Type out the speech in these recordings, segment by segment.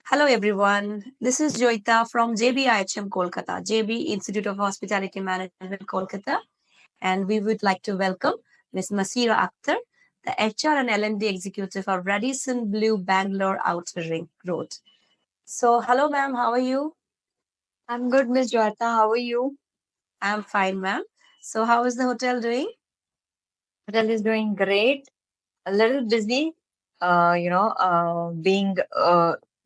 Hello everyone. This is Joita from JBIHM Kolkata, JB Institute of Hospitality Management Kolkata, and we would like to welcome Ms. Masirah Akhtar, the HR&L&D Executive of Radisson Blue Bangalore Outer Ring Road. So, hello ma'am, how are you? I'm good, Miss Joata. How are you? I'm fine, ma'am. So, how is the hotel doing? Hotel is doing great. A little busy. Being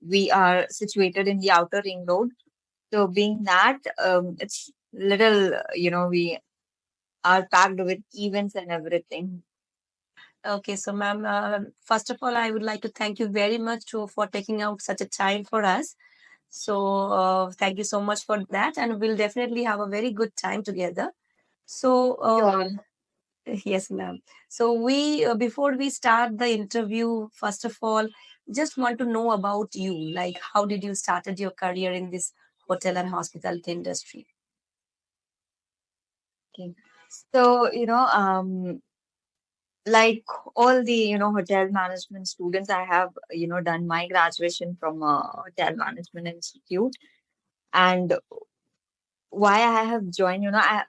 we are situated in the outer ring road, so being that it's little. We are packed with events and everything. Okay, so ma'am, first of all, I would like to thank you very much for taking out such a time for us. So, thank you so much for that, and we'll definitely have a very good time together. So, Sure. yes, ma'am. So, we before we start the interview, first of all, just want to know about you. Like, how did you started your career in this hotel and hospitality industry? Okay. So like all the hotel management students, I have done my graduation from a hotel management institute, and why I have joined, I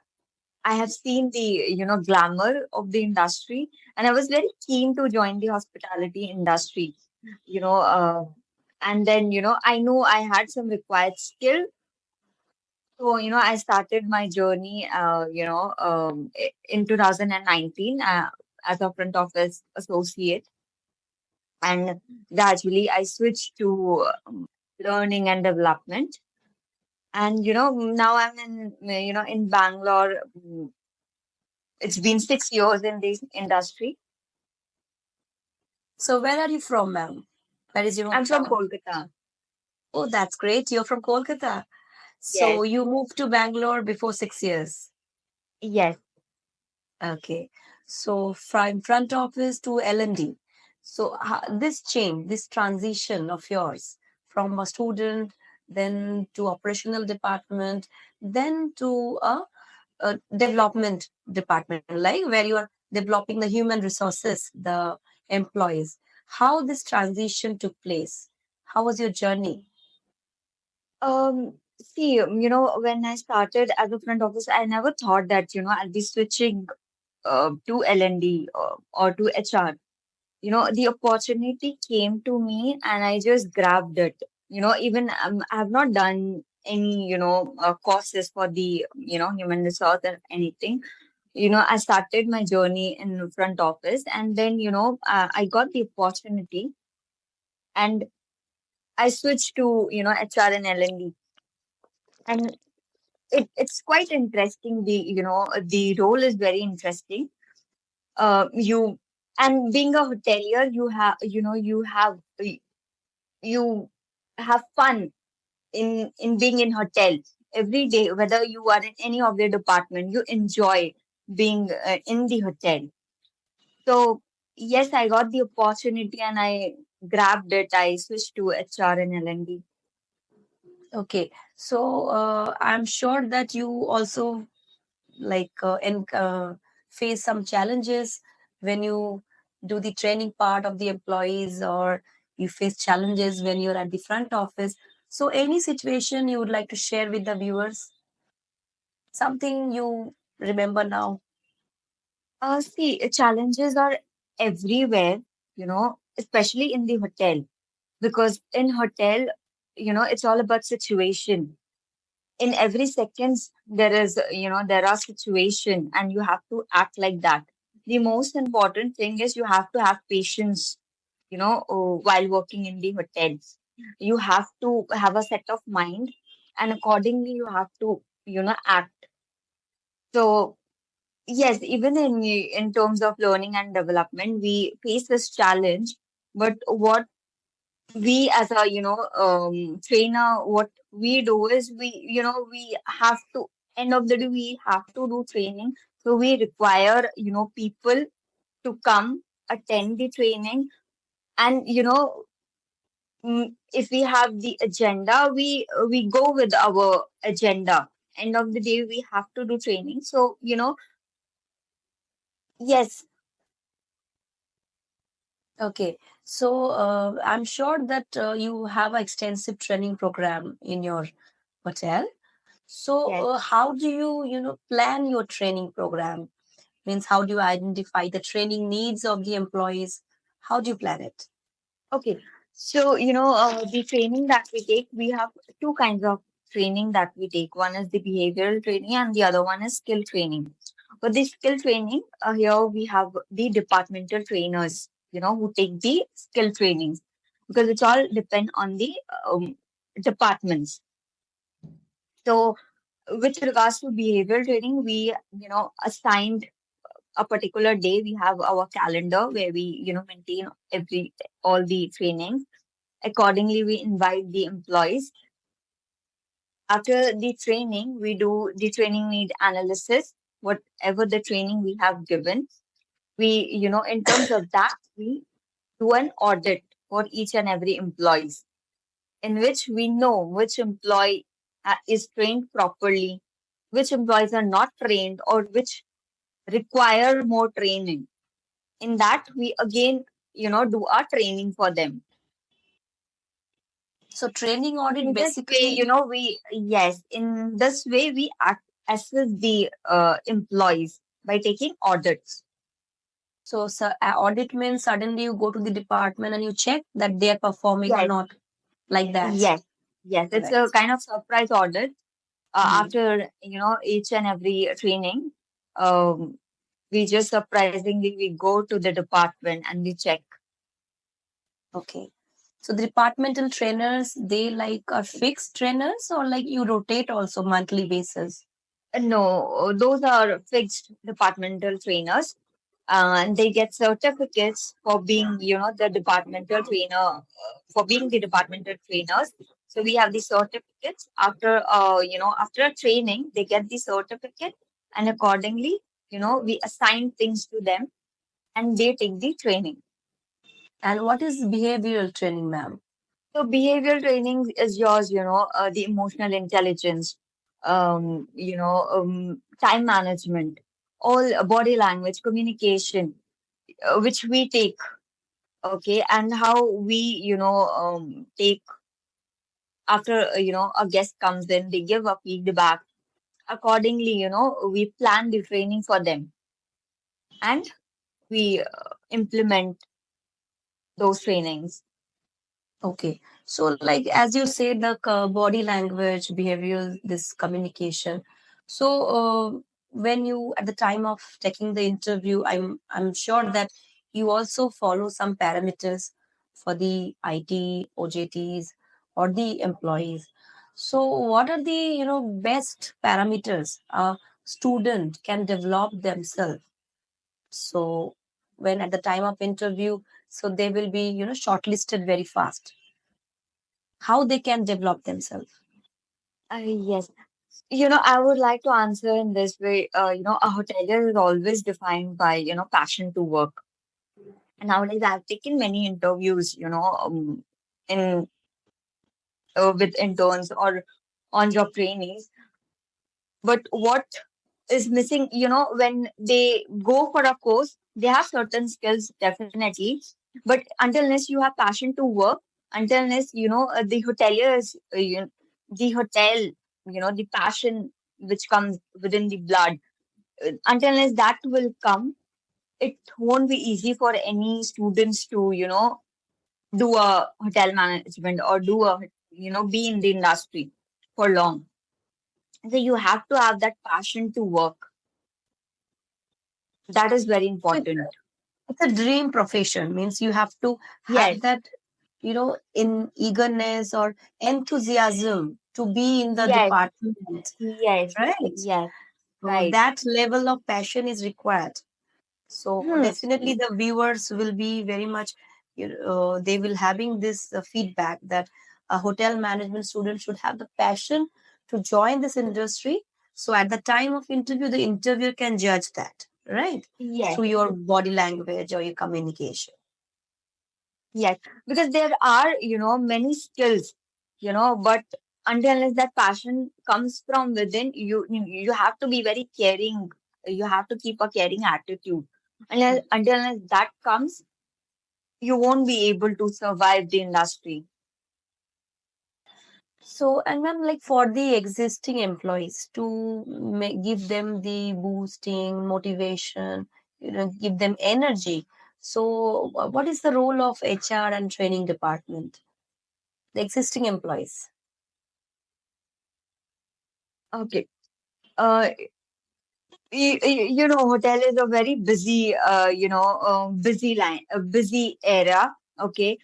have seen the, glamour of the industry, and I was very keen to join the hospitality industry, you know, uh, and then, I know I had some required skill. So, I started my journey, in 2019 as a front office associate. And gradually I switched to learning and development. And, now I'm in Bangalore. It's been 6 years in this industry. So, where are you from, ma'am? Where is your I'm from hometown? Kolkata. Oh, that's great. You're from Kolkata. Yes, So, you moved to Bangalore before 6 years. yes. Okay. So from front office to L&D. So this change, this transition of yours from a student, then to operational department, then to a development department, like where you are developing the human resources, the employees. How this transition took place? How was your journey? See, when I started as a front office, I never thought that, I'll be switching to L&D or to HR. The opportunity came to me and I just grabbed it. Even I have not done any, courses for the, human resource or anything. I started my journey in front office, and then, I got the opportunity, and I switched to, HR and L&D. And it's quite interesting. The role is very interesting. You and being a hotelier, you have fun in being in hotel every day, whether you are in any of the department, you enjoy being in the hotel. So yes, I got the opportunity and I grabbed it. I switched to HR and L&D. Okay. So I'm sure that you also face some challenges when you do the training part of the employees, or you face challenges when you're at the front office. So any situation you would like to share with the viewers, something you remember now? See, challenges are everywhere, especially in the hotel, because in hotel, it's all about situation. In every seconds there are situation, and you have to act like that. The most important thing is you have to have patience, while working in the hotels. You have to have a set of mind, and accordingly you have to act. So yes, even in terms of learning and development, we face this challenge. But what we as a trainer, what we do is we have to, end of the day, we have to do training. So we require people to come attend the training, and if we have the agenda, we go with our agenda. End of the day, we have to do training. So yes. Okay. So I'm sure that you have an extensive training program in your hotel. So Yes. how do you, plan your training program? Means how do you identify the training needs of the employees? How do you plan it? Okay. So, the training that we take, we have two kinds of training that we take. One is the behavioral training and the other one is skill training. For the skill training, here we have the departmental trainers, who take the skill trainings because it's all depend on the departments. So, with regards to behavioral training, we, assigned a particular day. We have our calendar where we, maintain all the trainings. Accordingly, we invite the employees. After the training, we do the training need analysis, whatever the training we have given. We, in terms of that, we do an audit for each and every employees in which we know which employee is trained properly, which employees are not trained, or which require more training. In that, we again, do our training for them. So training audit In this way, basically. in this way, we assess the employees by taking audits. So, audit means suddenly you go to the department and you check that they are performing or Yes, not, like that. yes, yes. It's Right. a kind of surprise audit. Hmm. After, each and every training, um, we just surprisingly we go to the department and we check. Okay. So the departmental trainers, they like are fixed trainers or like you rotate also monthly basis? No, those are fixed departmental trainers, and they get certificates for being, the departmental trainer, for being the departmental trainers. So we have the certificates after, after a training, they get the certificate, and accordingly, we assign things to them, and they take the training. And what is behavioral training, ma'am? So behavioral training is yours, the emotional intelligence, time management, all body language, communication, which we take, okay, and how we, take after, a guest comes in, they give a feedback. Accordingly, we plan the training for them and we implement those trainings. Okay. So, like as you said, the body language, behavioral, this communication. So, when you at the time of taking the interview, I'm sure that you also follow some parameters for the IT OJTs or the employees. So, what are the best parameters a student can develop themselves? So, when at the time of interview, so they will be shortlisted very fast, how they can develop themselves. Yes. I would like to answer in this way. A hotelier is always defined by, passion to work. And nowadays, I've taken many interviews, in with interns or on-job trainees. But what is missing, when they go for a course, they have certain skills definitely. But until unless you have passion to work, until unless, the hoteliers, the hotel, the passion which comes within the blood, until unless that will come, it won't be easy for any students to, do a hotel management or do a, be in the industry for long. So you have to have that passion to work. That is very So important. it's a dream profession, means you have to have Yes, that, in eagerness or enthusiasm to be in the yes, department, yes, right? yes, So right. that level of passion is required. So Hmm. definitely the viewers will be very much, they will having this feedback that a hotel management student should have the passion to join this industry. So at the time of interview, the interviewer can judge that, right? Yes, Through your body language or your communication. yes. Because there are, many skills, but until unless that passion comes from within, you have to be very caring. You have to keep a caring attitude. Until unless that comes, you won't be able to survive the industry. So, and ma'am, like for the existing employees to give them the boosting, motivation, give them energy. So, what is the role of HR and training department? The existing employees. Okay. Uh, hotel is a very busy, busy line, a busy era. Okay.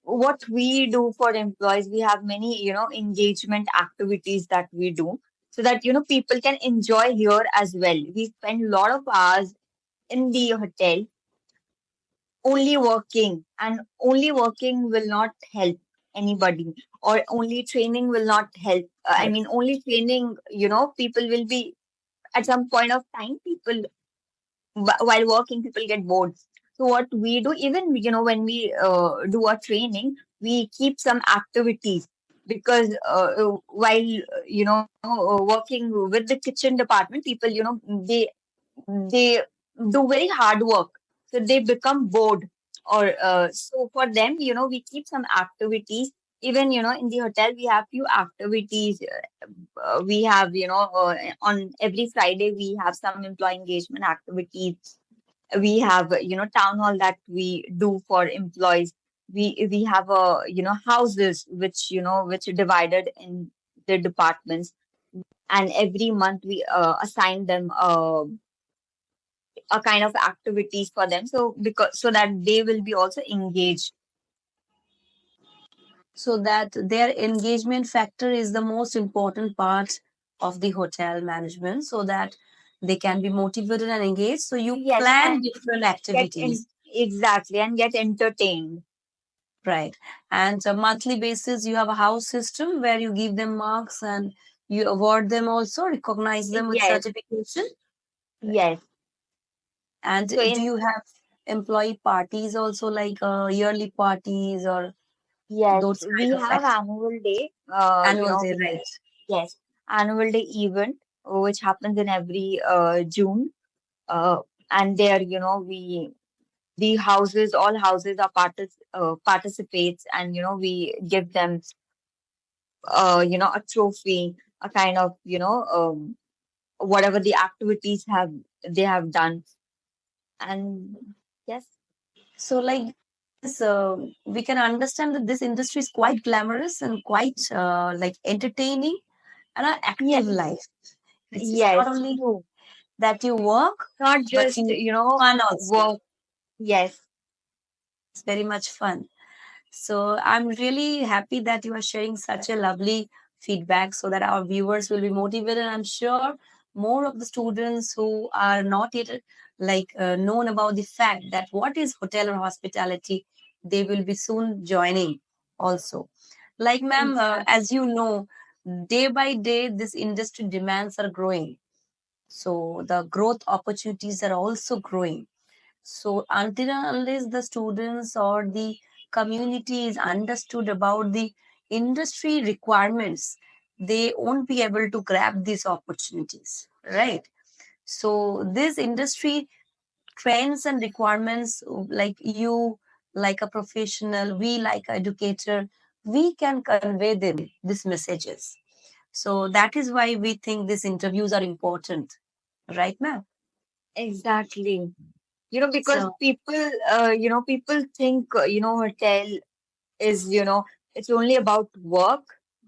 What we do for employees, we have many, engagement activities that we do so that, people can enjoy here as well. We spend a lot of hours in the hotel only working, and only working will not help anybody, or only training will not help. I Right. mean, only training, people will be at some point of time, people while working, people get bored. So what we do, even when we do a training, we keep some activities, because while working with the kitchen department, people, they do very hard work, so they become bored. Or so for them, we keep some activities. Even in the hotel, we have few activities. We have, on every Friday we have some employee engagement activities. We have, town hall that we do for employees. We have houses which, which are divided in the departments, and every month we assign them a kind of activities for them, so because so that they will be also engaged. So that their engagement factor is the most important part of the hotel management, so that they can be motivated and engaged. So you Yes, plan and different get in activities. exactly, and get entertained. Right. And a monthly basis, you have a house system where you give them marks and you award them also, recognize them with Yes, certification. yes. And So do in you have employee parties also, like yearly parties or yes, those we kind of have annual day. annual day, right? Yes, annual day event, which happens in every June. Uh, and there, we the houses, all houses are participates, and we give them a trophy, a kind of whatever the activities have they have done. And yes, So, like this, we can understand that this industry is quite glamorous and quite like entertaining and an active yes, life. It's not yes, only true. that you work, Not but just, you fun also. work. Yes, It's very much fun. So I'm really happy that you are sharing such a lovely feedback so that our viewers will be motivated. I'm sure more of the students who are not yet known about the fact that what is hotel or hospitality, they will be soon joining also. Like ma'am, exactly. as you know, day by day this industry demands are growing. So the growth opportunities are also growing. So until and unless the students or the community is understood about the industry requirements, they won't be able to grab these opportunities, right? So this industry trends and requirements, like you, like a professional, we like educator, we can convey them these messages. So that is why we think these interviews are important, right, ma'am? Exactly. Because So people think, hotel is, it's only about work,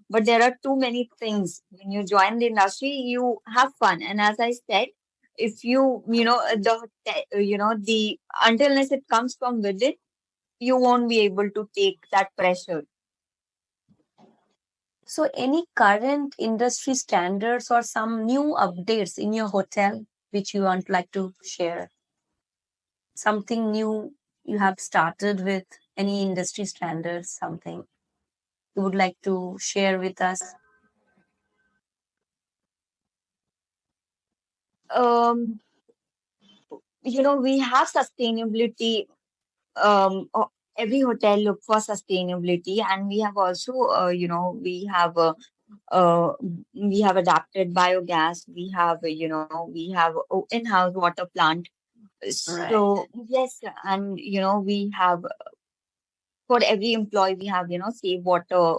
but there are too many things. When you join the industry, you have fun. And as I said, if you, the until unless it comes from within, you won't be able to take that pressure. So, any current industry standards or some new updates in your hotel which you want like to share? Something new you have started with, any industry standards, something you would like to share with us? Um, we have sustainability. Every hotel look for sustainability, and we have also, uh, we have adapted biogas. We have, we have in-house water plant. Right. So yes, and we have. For every employee, we have, save water.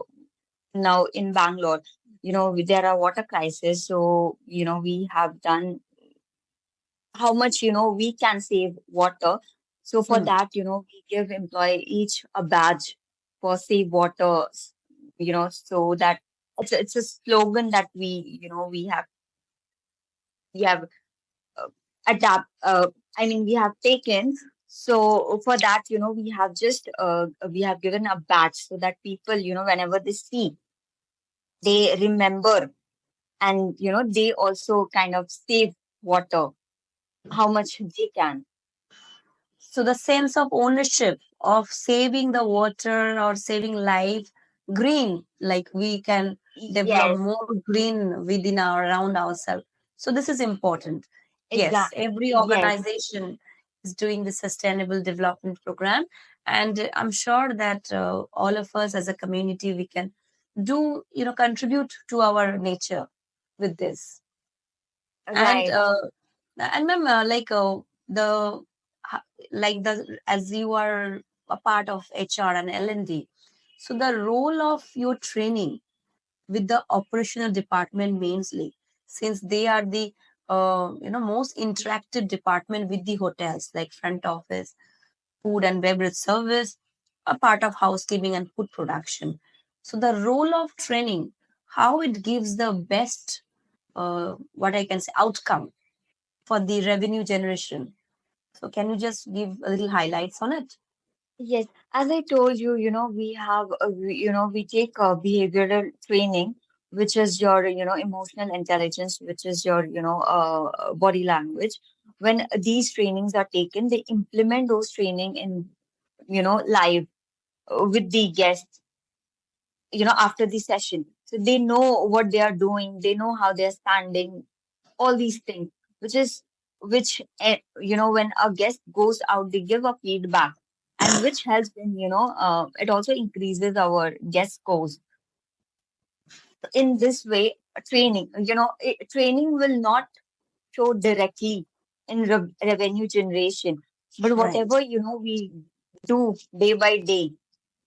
Now in Bangalore, there are water crisis. So, we have done how much, we can save water. So for Hmm. that, we give employee each a badge for save water, so that it's a slogan that we have uh, adapt. I mean, we have taken. So for that, we have given a badge so that people, whenever they see, they remember, and they also kind of save water how much they can. So the sense of ownership of saving the water or saving life, green, like we can develop Yes, more green within our around ourselves. So this is important. Yes, exactly. every Yes, organization is doing the sustainable development program, and I'm sure that all of us as a community we can do contribute to our nature with this. And right. ma'am, the like the as you are a part of HR and L&D, so the role of your training with the operational department mainly, since they are the most interactive department with the hotels, like front office, food and beverage service, a part of housekeeping and food production. So the role of training, how it gives the best what I can say outcome for the revenue generation. So can you just give a little highlights on it? Yes, as I told you, we take behavioral training, which is your, emotional intelligence, which is your, body language. When these trainings are taken, they implement those training in, live with the guests, after the session. So they know what they are doing, they know how they're standing, all these things, when a guest goes out, they give a feedback, and which helps in, it also increases our guest scores. In this way, training, training will not show directly in revenue generation, but Right. whatever, we do day by day,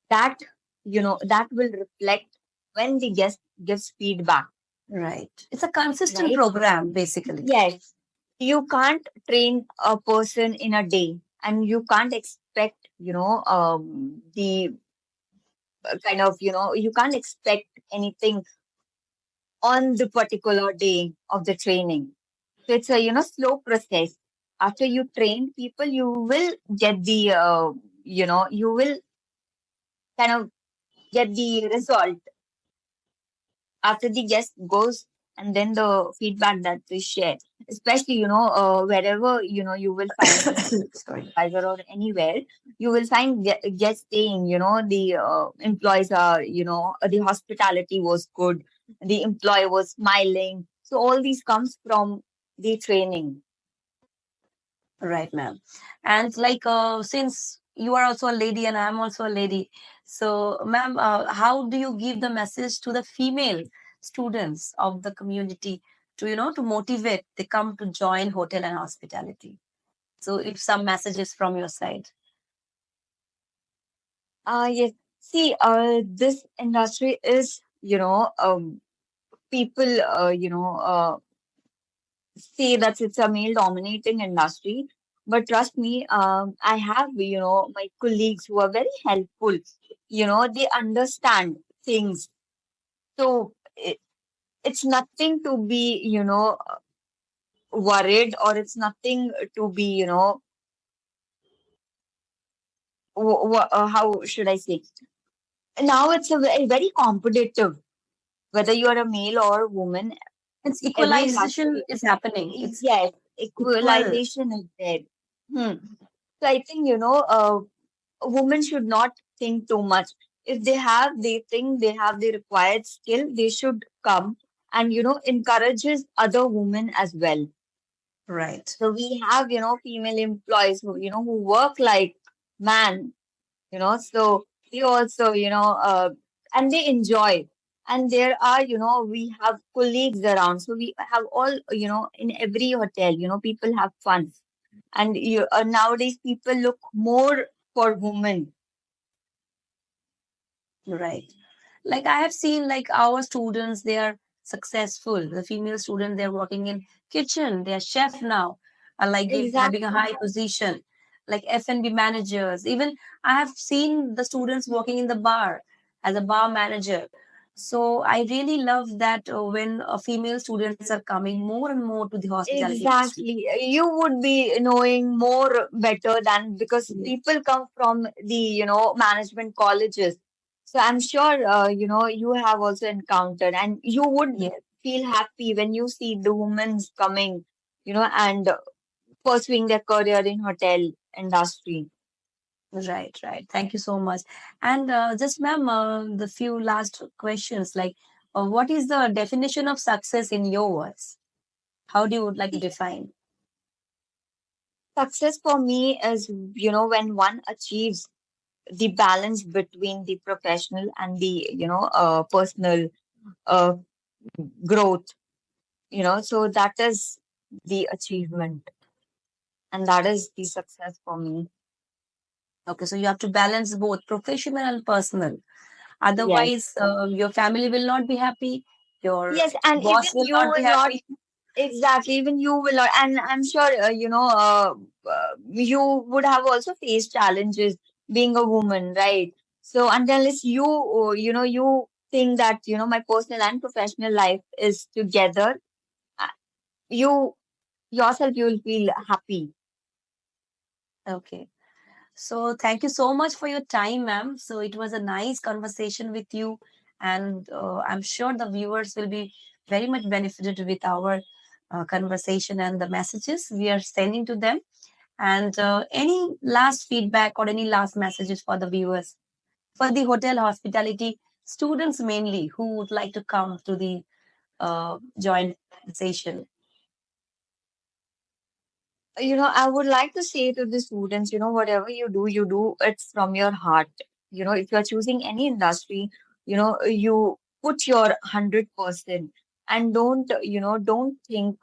that, that will reflect when the guest gives feedback, Right. It's a consistent right? program, basically. Yes, you can't train a person in a day, and you can't expect, the kind of, you can't expect anything on the particular day of the training. So it's a, slow process. After you train people, you will get the, you will kind of get the result after the guest goes, and then the feedback that they share, especially, wherever, you will find in Sorry. advisor or anywhere, you will find guests saying, the employees are, the hospitality was good, the employee was smiling. So all these comes from the training. Right, ma'am. And since you are also a lady and I'm also a lady, so ma'am, how do you give the message to the female students of the community to to motivate they come to join hotel and hospitality? So if some messages from your side. Yes. See, this industry is, people, say that it's a male dominating industry. But trust me, I have, my colleagues who are very helpful. They understand things. So it's nothing to be, worried, or it's nothing to be, how should I say? Now it's a very competitive, whether you're a male or a woman, It's every equalization industry. is happening. It's Yes, equal. equalization is there. Hmm. So I think, women should not think too much. If they think they have the required skill, they should come, and, encourages other women as well. Right. So we have, female employees who, who work like man, so they also, and they enjoy. And there are, we have colleagues around. So we have all, in every hotel, people have fun. And nowadays people look more for women. Right. Like I have seen like our students, they are successful. The female student, they're working in kitchen, they're chef now, are like having a Exactly. high position, like F&B managers. Even I have seen the students working in the bar as a bar manager. So I really love that when female students are coming more and more to the hospitality industry. Exactly. You would be knowing more better than because Yeah. people come from the, management colleges. So I'm sure, you have also encountered and you would Yeah. feel happy when you see the women coming, and pursuing their career in hotel industry. Right, right. Thank you so much. And just, ma'am, the few last questions like, what is the definition of success in your words? How do you would like to define? Success for me is, when one achieves the balance between the professional and the, personal uh, growth, so that is the achievement and that is the success for me. Okay, so you have to balance both professional and personal. Yes. Otherwise, your family will not be happy. Your Yes, and even boss will you not be will not, happy. exactly, even you will not, and I'm sure, you would have also faced challenges being a woman, right? So unless you, you think that, my personal and professional life is together, uh, you yourself, you will feel happy. Okay. So thank you so much for your time, ma'am. So it was a nice conversation with you, and I'm sure the viewers will be very much benefited with our conversation and the messages we are sending to them. And any last feedback or any last messages for the viewers for the hotel hospitality students mainly who would like to come to the join the session. I would like to say to the students, whatever you do it from your heart. If you're choosing any industry, you put your 100% and don't think,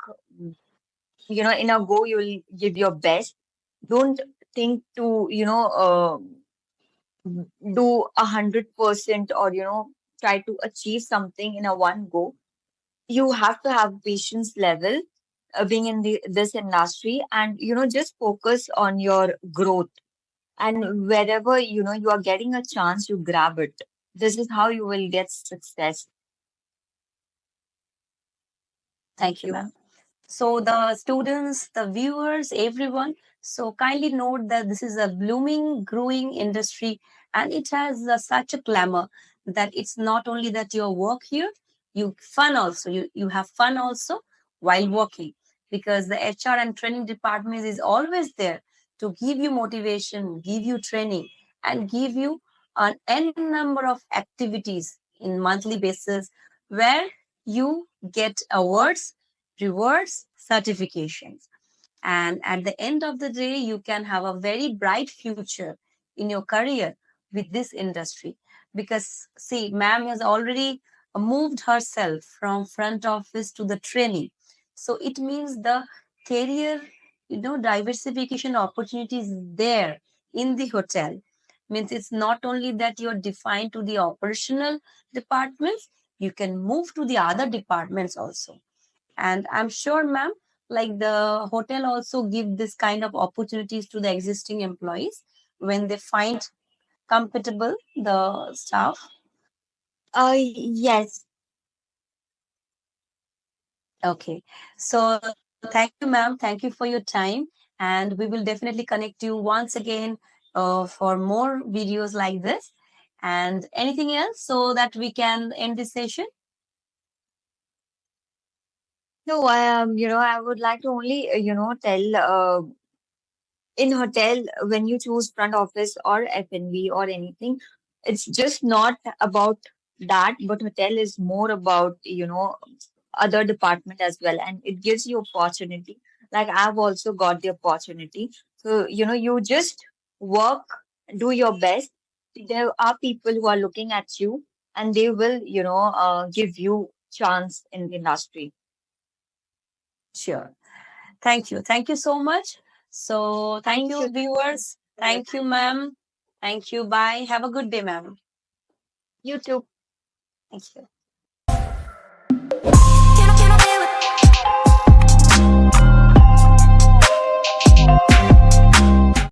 in a go you'll give your best. Don't think to, do 100% or, try to achieve something in a one go. You have to have patience level being in this industry and just focus on your growth and wherever you are getting a chance you grab it. This is how you will get success. Thank Thank you, ma'am. you. So, the students, the viewers, everyone, so kindly note that this is a blooming, growing industry and it has such a glamour that it's not only that you work here, you fun also. You have fun also while working because the HR and training department is always there to give you motivation, give you training, and give you an n number of activities in monthly basis where you get awards, rewards, certifications. And at the end of the day, you can have a very bright future in your career with this industry. Because, see, ma'am has already moved herself from front office to the training. So it means the career, diversification opportunities there in the hotel. Means it's not only that you're defined to the operational departments, you can move to the other departments also. And I'm sure, ma'am, like the hotel also give this kind of opportunities to the existing employees when they find compatible the staff. Yes. Okay. So thank you, ma'am. Thank you for your time. And we will definitely connect you once again for more videos like this. And anything else so that we can end this session? No, I would like to only tell in hotel when you choose front office or F&B or anything, it's just not about that, but hotel is more about other department as well, and it gives you opportunity. Like I've also got the opportunity, so you just work, do your best. There are people who are looking at you, and they will give you chance in the industry. Sure. Thank you. Thank you so much. So thank Thank you, you viewers. for your Thank you, time. ma'am. Thank you. Bye. Have a good day, ma'am. You too. Thank you.